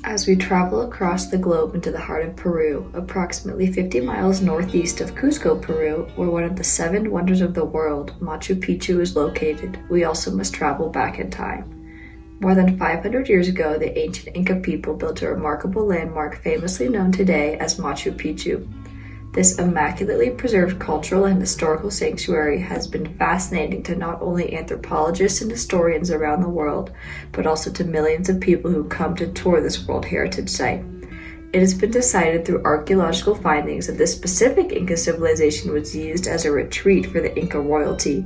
As we travel across the globe into the heart of Peru, approximately 50 miles northeast of Cusco, Peru, where one of the 7 wonders of the world, Machu Picchu, is located, we also must travel back in time. More than 500 years ago, the ancient Inca people built a remarkable landmark famously known today as Machu Picchu. This immaculately preserved cultural and historical sanctuary has been fascinating to not only anthropologists and historians around the world, but also to millions of people who come to tour this World Heritage Site. It has been decided through archaeological findings that this specific Inca civilization was used as a retreat for the Inca royalty,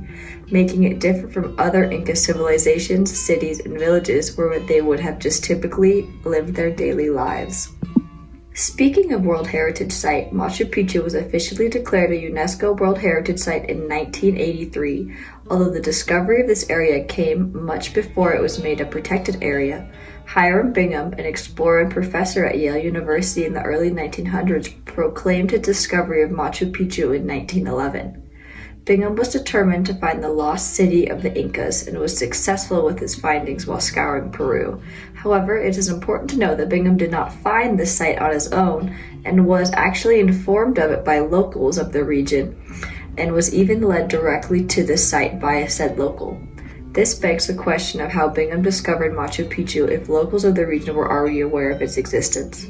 making it different from other Inca civilizations, cities, and villages where they would have just typically lived their daily lives. Speaking of World Heritage Site, Machu Picchu was officially declared a UNESCO World Heritage Site in 1983, although the discovery of this area came much before it was made a protected area. Hiram Bingham, an explorer and professor at Yale University in the early 1900s, proclaimed his discovery of Machu Picchu in 1911. Bingham was determined to find the lost city of the Incas and was successful with his findings while scouring Peru. However, it is important to note that Bingham did not find this site on his own and was actually informed of it by locals of the region and was even led directly to the site by a said local. This begs the question of how Bingham discovered Machu Picchu if locals of the region were already aware of its existence.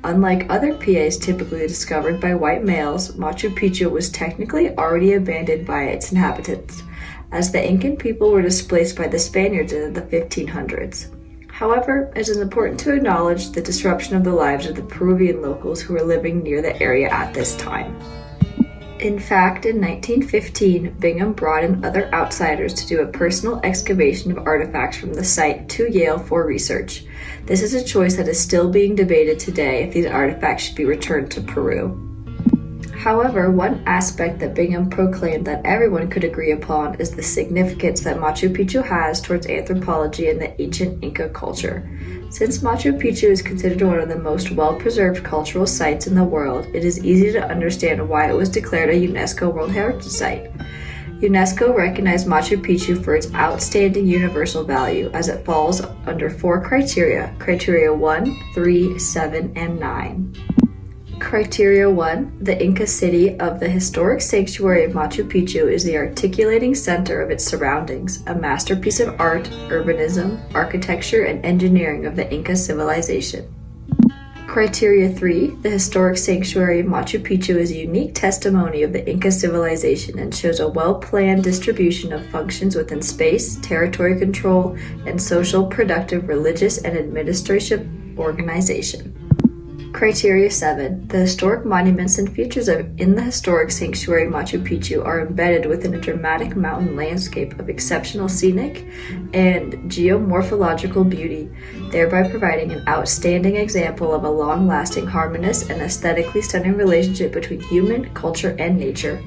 Unlike other PAs typically discovered by white males, Machu Picchu was technically already abandoned by its inhabitants, as the Incan people were displaced by the Spaniards in the 1500s. However, it is important to acknowledge the disruption of the lives of the Peruvian locals who were living near the area at this time. In fact, in 1915, Bingham brought in other outsiders to do a personal excavation of artifacts from the site to Yale for research. This is a choice that is still being debated today if these artifacts should be returned to Peru. However, one aspect that Bingham proclaimed that everyone could agree upon is the significance that Machu Picchu has towards anthropology and the ancient Inca culture. Since Machu Picchu is considered one of the most well-preserved cultural sites in the world, it is easy to understand why it was declared a UNESCO World Heritage Site. UNESCO recognized Machu Picchu for its outstanding universal value, as it falls under 4 criteria: Criteria 1, 3, 7, and 9. Criteria 1, the Inca city of the historic sanctuary of Machu Picchu is the articulating center of its surroundings, a masterpiece of art, urbanism, architecture, and engineering of the Inca civilization. Criteria 3, the historic sanctuary of Machu Picchu is a unique testimony of the Inca civilization and shows a well-planned distribution of functions within space, territory control, and social, productive, religious, and administrative organization. Criteria 7. The historic monuments and features in the historic sanctuary Machu Picchu are embedded within a dramatic mountain landscape of exceptional scenic and geomorphological beauty, thereby providing an outstanding example of a long-lasting, harmonious, and aesthetically stunning relationship between human, culture, and nature.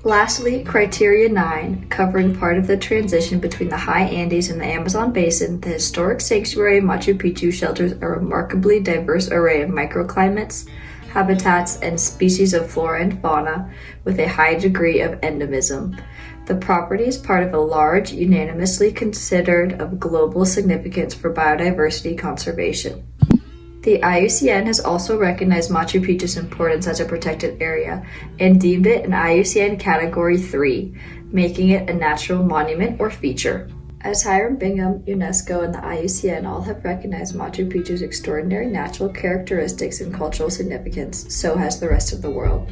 Lastly, Criteria 9, covering part of the transition between the high Andes and the Amazon basin, the historic sanctuary Machu Picchu shelters a remarkably diverse array of microclimates, habitats, and species of flora and fauna with a high degree of endemism. The property is part of a large, unanimously considered of global significance for biodiversity conservation. The IUCN has also recognized Machu Picchu's importance as a protected area and deemed it an IUCN Category 3, making it a natural monument or feature. As Hiram Bingham, UNESCO, and the IUCN all have recognized Machu Picchu's extraordinary natural characteristics and cultural significance, so has the rest of the world.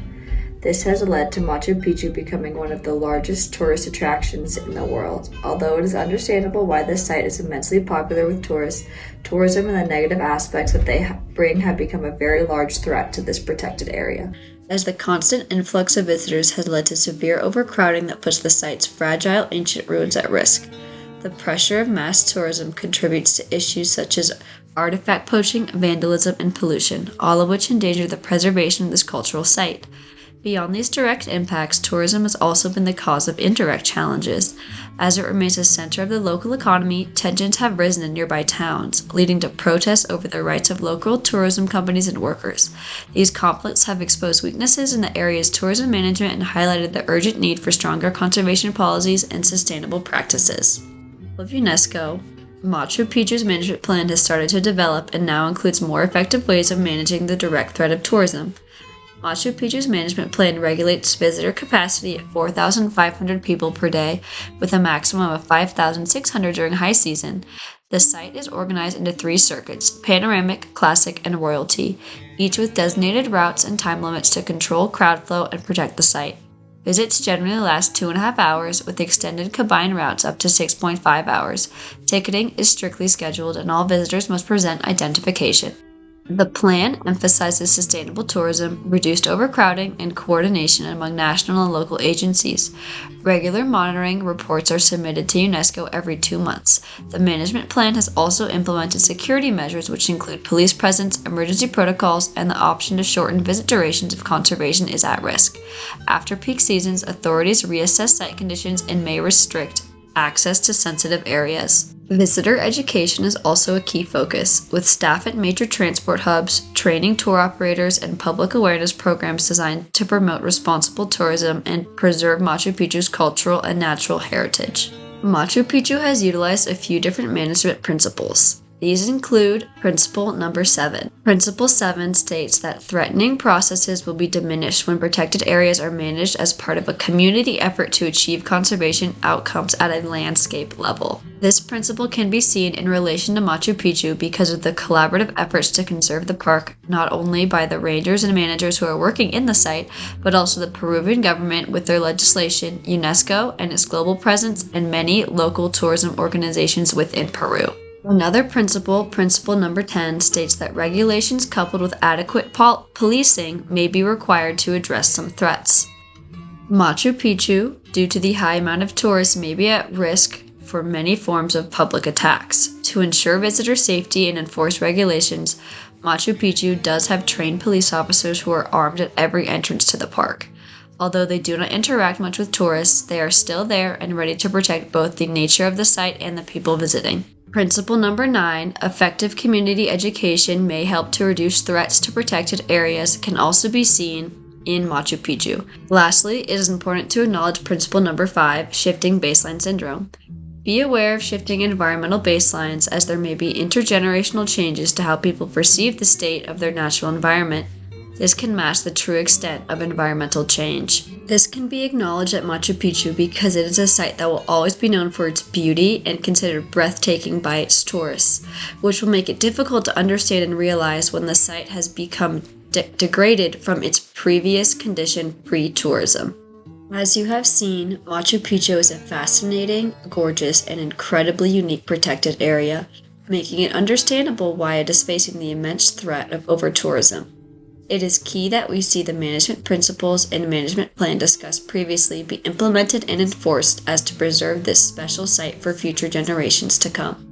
This has led to Machu Picchu becoming one of the largest tourist attractions in the world. Although it is understandable why this site is immensely popular with tourists, tourism and the negative aspects that they bring have become a very large threat to this protected area, as the constant influx of visitors has led to severe overcrowding that puts the site's fragile ancient ruins at risk. The pressure of mass tourism contributes to issues such as artifact poaching, vandalism, and pollution, all of which endanger the preservation of this cultural site. Beyond these direct impacts, tourism has also been the cause of indirect challenges. As it remains a center of the local economy, tensions have risen in nearby towns, leading to protests over the rights of local tourism companies and workers. These conflicts have exposed weaknesses in the area's tourism management and highlighted the urgent need for stronger conservation policies and sustainable practices. Of UNESCO, Machu Picchu's management plan has started to develop and now includes more effective ways of managing the direct threat of tourism. Machu Picchu's management plan regulates visitor capacity at 4,500 people per day, with a maximum of 5,600 during high season. The site is organized into 3 circuits: panoramic, classic, and royalty, each with designated routes and time limits to control crowd flow and protect the site. Visits generally last 2.5 hours, with extended combined routes up to 6.5 hours. Ticketing is strictly scheduled, and all visitors must present identification. The plan emphasizes sustainable tourism, reduced overcrowding, and coordination among national and local agencies. Regular monitoring reports are submitted to UNESCO every 2 months. The management plan has also implemented security measures which include police presence, emergency protocols, and the option to shorten visit durations if conservation is at risk. After peak seasons, authorities reassess site conditions and may restrict access to sensitive areas. Visitor education is also a key focus, with staff at major transport hubs, training tour operators, and public awareness programs designed to promote responsible tourism and preserve Machu Picchu's cultural and natural heritage. Machu Picchu has utilized a few different management principles. These include Principle Number 7. Principle 7 states that threatening processes will be diminished when protected areas are managed as part of a community effort to achieve conservation outcomes at a landscape level. This principle can be seen in relation to Machu Picchu because of the collaborative efforts to conserve the park, not only by the rangers and managers who are working in the site, but also the Peruvian government with their legislation, UNESCO and its global presence, and many local tourism organizations within Peru. Another principle, Principle Number 10, states that regulations coupled with adequate policing may be required to address some threats. Machu Picchu, due to the high amount of tourists, may be at risk for many forms of public attacks. To ensure visitor safety and enforce regulations, Machu Picchu does have trained police officers who are armed at every entrance to the park. Although they do not interact much with tourists, they are still there and ready to protect both the nature of the site and the people visiting. Principle Number 9, effective community education may help to reduce threats to protected areas, can also be seen in Machu Picchu. Lastly, it is important to acknowledge Principle Number 5, shifting baseline syndrome. Be aware of shifting environmental baselines, as there may be intergenerational changes to how people perceive the state of their natural environment. This can mask the true extent of environmental change. This can be acknowledged at Machu Picchu because it is a site that will always be known for its beauty and considered breathtaking by its tourists, which will make it difficult to understand and realize when the site has become degraded from its previous condition pre-tourism. As you have seen, Machu Picchu is a fascinating, gorgeous, and incredibly unique protected area, making it understandable why it is facing the immense threat of over-tourism. It is key that we see the management principles and management plan discussed previously be implemented and enforced as to preserve this special site for future generations to come.